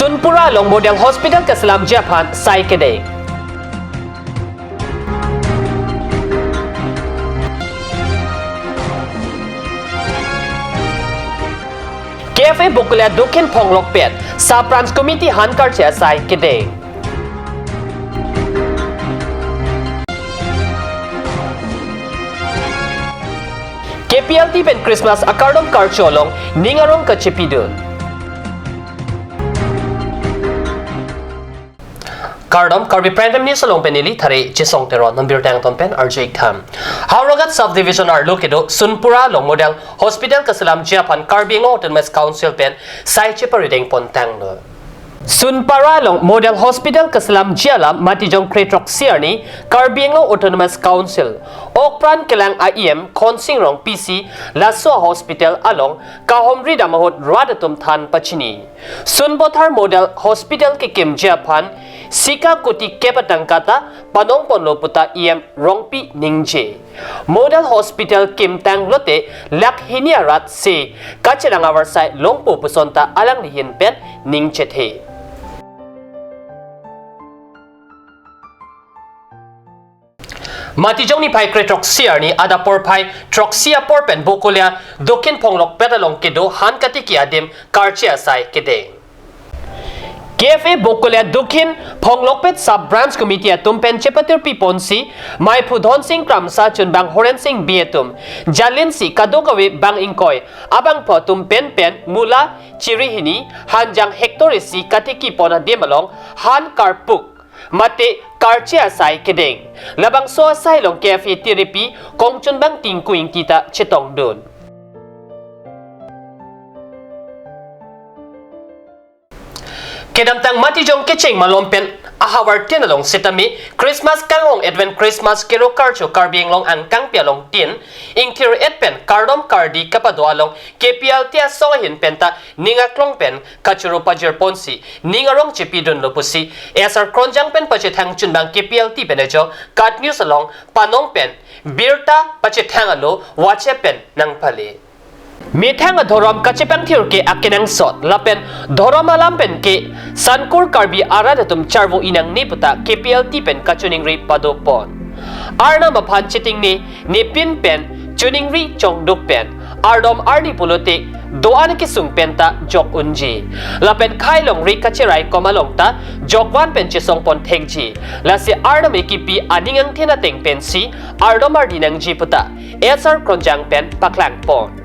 Sunpura long model hospital Kaslam Japan Saikede. KFA Bukula Dukin Ponglok Pet Sa Branch Committee Hankar Chia Saikede. KPLT pen Christmas Akardom Karcholong Ningarong Kachipidun. Kardom KARBI Prime News along penili thare chisong teron number tang ton pen RJ Tham. Haurogat subdivision are located Sunpura long model hospital Kasalam Japan KARBI Autonomous Council pen sai cheparideng pontang no. Sunpara long model hospital Kasalam Jalam Matijong Kretrok Sierni KARBI Autonomous Council Okpran Kelang IEM Konsingrong PC Laso Hospital along Kahomri Damahot Radatum Than Pachini Sunbothar Model Hospital Kikim Japan Sika Kuti Kepatangkata Panong Ponloputa IEM Rongpi Ningje Model Hospital Kim Tang Lote Lakhiniarat Se Kacherangawarsai Longpo Pusonta Alang Lihin Pen Ningchethe Matijong ni pai kretroxia ni ada porpai troxia porpen bokolia dokin ponglok petalong kedo han katiki adim karchia sai kede. KFA bokolia dokin ponglok pet sub branch committee tumpen chepatir piponsi mai pudhon sing kramsa chun bang horen sing bietum jalin si kadokawe bang ingkoy abang po tumpen pen mula chirihini hanjang hektorisi katiki pona demalong han karpuk mate karchia sai kedeng labang so sai long cafe therapy kongchun bang tingkuing kita chetong don kedam tang mati jong kecheng malompen ahawar tenalong setami Christmas kangong advent Christmas kero karcho KARBI long ang kangpia long tin ingtir etpen kardom kardi kapado along KPL tia sohin penta ninga klong pen kachuro pajer ponsi ningarong chipidun lopusi esar kronjang pen pachethang chunbang KPL ti penejo kat news along panong pen birta pachethang alo wache pen nang pali Mithang dhorom kachepang thir ke akenang sot lapen dhorom alam pen ke sankur KARBI aradatum charvo inang niputa KPLT pen kachuning ri padopon arna maphan chiting ni pin pen chuning ri chongduk pen ardom ardi pulote doan ki sung penta jok unji lapen khailong ri kacherai komalong ta jokwan pen chisong pon thengji lasi arna me kipi aningang thena teng pen si ardom ardinang jiputa esar kronjang pen paklang pon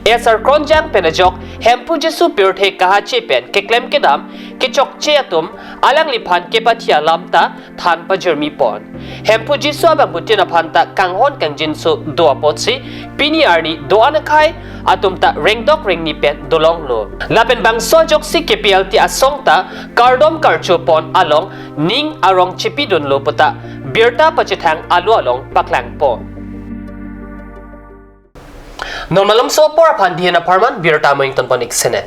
Esar kronjang penajok hempu jesu pirthe kahache pen ke klem kedam ke chokche atum alang liphan ke pathia lamta than pajermi pon hempu jesu abang butina phanta kanghon kangjinsu doa potsi pini arni doana khai atumta rengdok rengni pen dolong lo lapen bang sojok si KPLT asongta kardom karcho pon along ning arong chipidon lo puta birta pachethang alu along paklang pon Normalam so por pandhian apartment birta moington ponik sene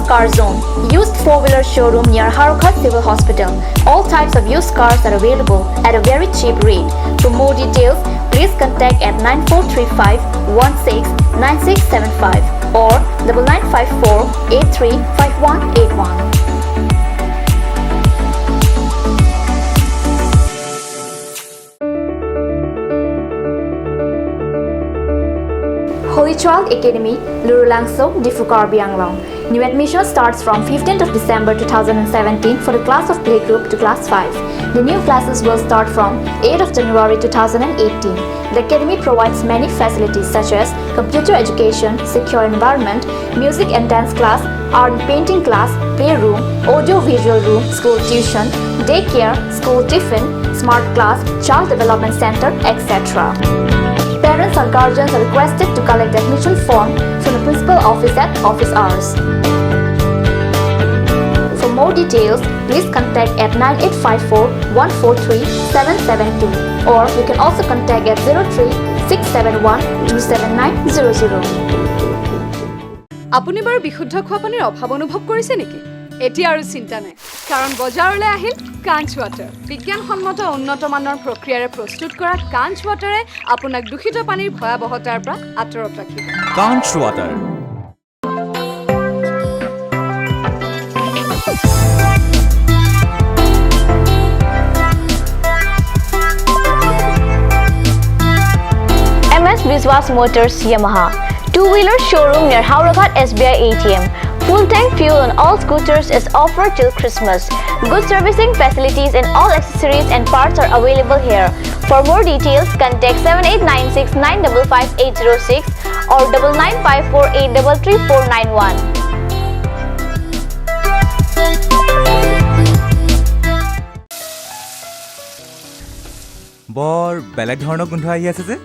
Car Zone, used four-wheeler showroom near Harukat Civil Hospital. All types of used cars are available at a very cheap rate. For more details, please contact at 9435 16 9675 or 9954 83 5181. Holy Child Academy, Lurulangso, Difu KARBI Anglong. New admission starts from 15th of December 2017 for the class of playgroup to class 5. The new classes will start from 8th of January 2018. The academy provides many facilities such as computer education, secure environment, music and dance class, art and painting class, playroom, audio-visual room, school tuition, daycare, school tiffin, smart class, child development center, etc. Parents or guardians are requested to collect admission form from the principal office at office hours. For more details, please contact at 9854-143-772 or you can also contact at 03-671-27900. আপুনি বাৰু বিশুদ্ধ খোৱা পানীৰ অভাৱ অনুভৱ কৰিছে নেকি? এতিয়া আৰু চিন্তা নাই, কাৰণ বজাৰলৈ আহিল কাঞ্চ ৱাটাৰ। বিজ্ঞানসন্মত উন্নত মানৰ প্ৰক্ৰিয়াৰে প্ৰস্তুত কৰা কাঞ্চ ৱাটাৰে আপোনাক দূষিত পানীৰ ভয়াৱহতাৰ পৰা আঁতৰত ৰাখিব। কাঞ্চ water. MS Viswas Motors Yamaha. Two-wheeler showroom near Hauraghat SBI ATM. Full-tank fuel on all scooters is offered till Christmas. Good servicing facilities and all accessories and parts are available here. For more details, contact 7896955806 or 9954833491. বৰ বেলেগ ধৰণৰ গোন্ধ আহি আছে যে।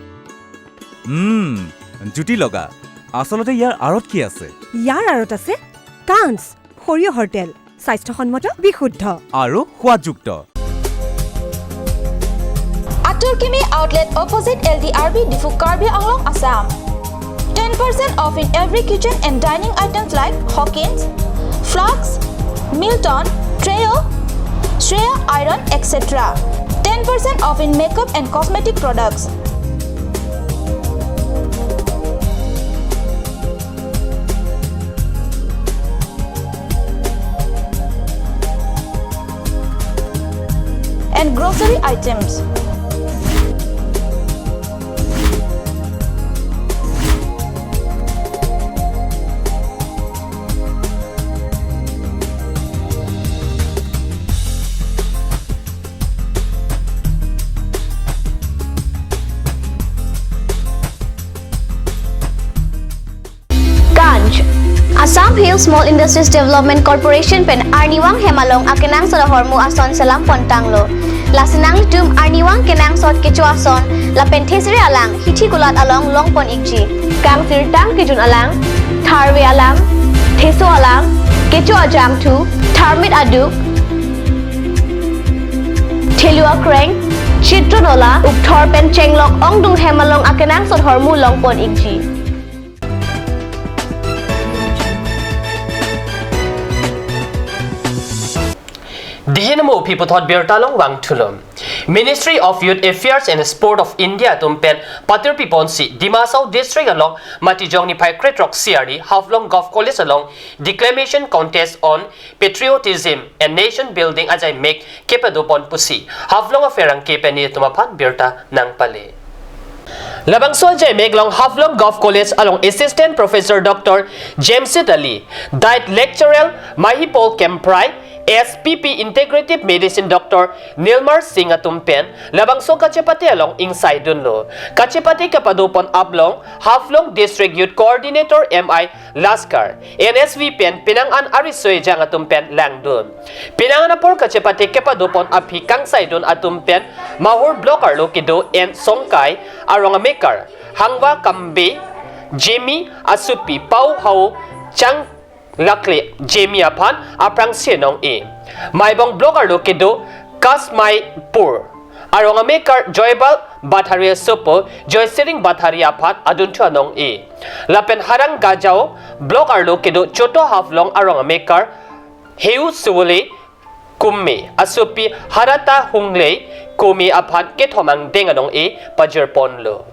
জুতি লগা। আচলতে ইয়াৰ আঁৰত কি আছে? ইয়াৰ আঁৰত আছে কাঞ্চ সৰিয়হৰ তেল, স্বাস্থ্যসন্মত, বিশুদ্ধ আৰু সোৱাদযুক্ত। Atur Kimi outlet opposite LDRB Difu KARBI Anglong Assam. 10% off in every kitchen and dining items like Hawkins, Flux, Milton, Treo, Shreya Iron, etc. 10% off in makeup and cosmetic products. And grocery items. Ganj. Assam Hill Small Industries Development Corporation pen Arniwang Hemalong akenang sa hormu ason salam pontanglo. Lasinang tum Arniwang kenang sot kecuason la penthesri alang hithi gulat along longpon ikji. Kang sirtang kijun alang tharwe alang theso alang kecu ajam thu tharmit aduk thelua kreng chitronola ukthor pen chenglok ongdung Hemalong akenang sot hormu longpon ikji. Dihinmo piputhot birtalong wangthulom. Ministry of Youth Affairs and Sport of India tumpen Patir Piponsi Dimasao District along Matijong ni Pai Kretrok CRD Haflong Golf College along declamation contest on patriotism and nation building as I make kepadupon pusi Haflong aferang kepeni tumapan birta nang pali. Labang Sonjay Meglong Haflong Golf College along Assistant Professor Dr. James Ali Diet Lecturer Mahipol Kemprai SPP Integrative Medicine Dr. Nilmar Singh Atumpen labang so kachepati along inside dunlo kachepati kapadupon ablong Haflong District Youth Coordinator MI Laskar NSV pen pinangan arisoy jang atumpen langdun pinangan por kachepati kapadupon aphi kangsay dun atumpen mahur blocker lokido en songkai arong maker hangwa kambe Jimmy Asupi Pau Hau Chang Lakli Jamie Apan aprang sinong e. Maibong blogger lo kido Kasmai Pur. Arong maker Joybal Batharia Sopo Joy Sering Batharia Apan aduntu anong e. Lapen harang gajao blogger lo kido Choto Haflong arong maker Heu Suwole Kumme Asupi Harata Hungle Kumi Apan Kethomang Denganong e Pajirpon lo.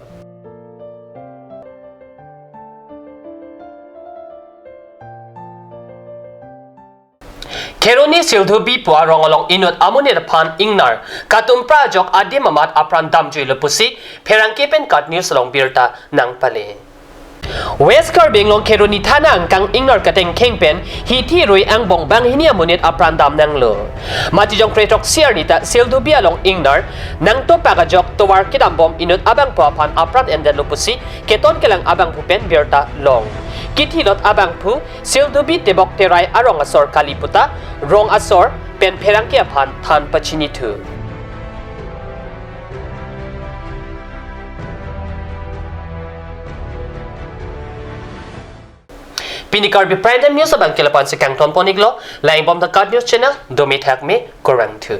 Keroni Sildhubi Puarong along Inut Amunir Pan Ingnar Katum Prajok Adi Mamat Apran Damjoy Lupusi Perangkepen Kat News along Birta Nang Pale. West KARBI long Keroni Thana Angkang Ingnar Kateng Kengpen Hiti Rui Angbong Bang Hinia Munit Apran Dam Nang Lo. Matijong Pretok Siarnita Sildhubi along Ingnar Nang To Pagajok Towar Kidambom Inut Abang Puapan Apran Enden Lupusi Keton Kelang Abang Pupen Birta Long. Kitilot abang pu Sildhubi tebok terai arong asor kaliputa rong asor pen perangke apan than pachinitu. Pini KARBI Prime News abang kilapan si Kang Ton Poniglo, lain bom the KARBI News Channel, domi thak me korang tu.